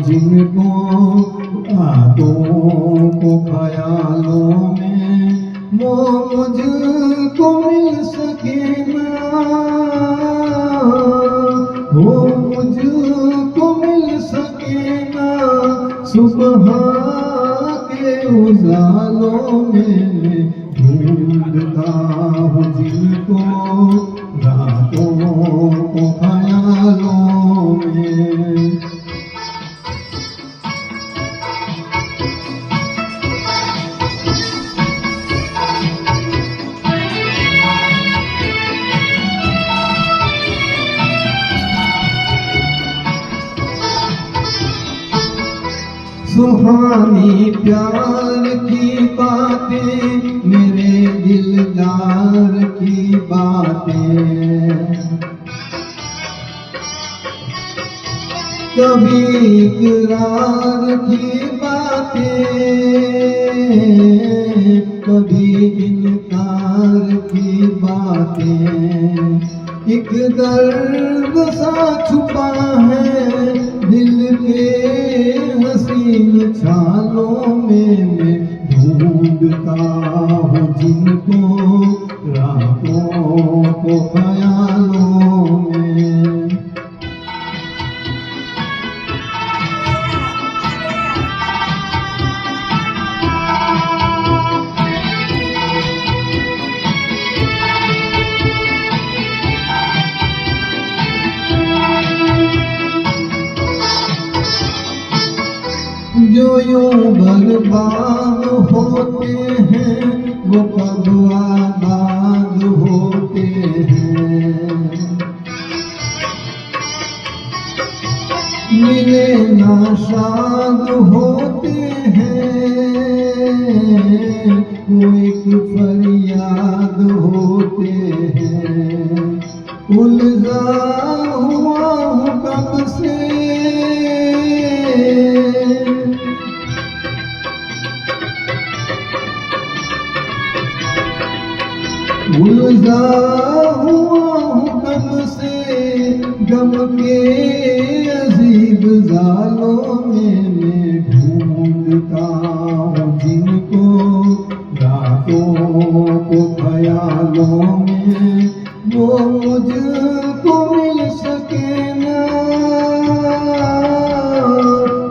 जिनको रातों को ख्यालों में वो मुझको मिल सके ना, वो मुझको मिल सके ना। सुबह के उजालों में ढूंढता हूँ जिनको रातों को ख्यालों में। सुहानी प्यार की बातें, मेरे दिलदार की बातें, कभी इकरार की बातें, कभी इनकार की बातें। एक दर्द सा छुपा है दिल के हसीन छालों में, मैं ढूंढता हूँ जिनको रातों को ख्यालों में। जो यूं बर्बाद होते हैं वो कब आबाद होते हैं। मिले नाशाद होते हैं वो एक फरियाद होते हैं। उलझा हुआ हूँ कब से उलझा हुआ हूँ कब से गम के अजीब जालों में, मैं ढूंढता हूँ जिनको रातों को ख्यालों में, वो मुझको मिल सके ना,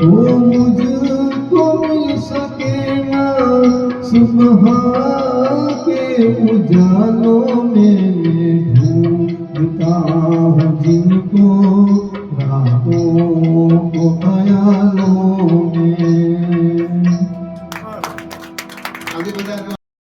वो मुझको मिल सके ना। सुबह के उजालों में मैं ढूंढता हूँ जिनको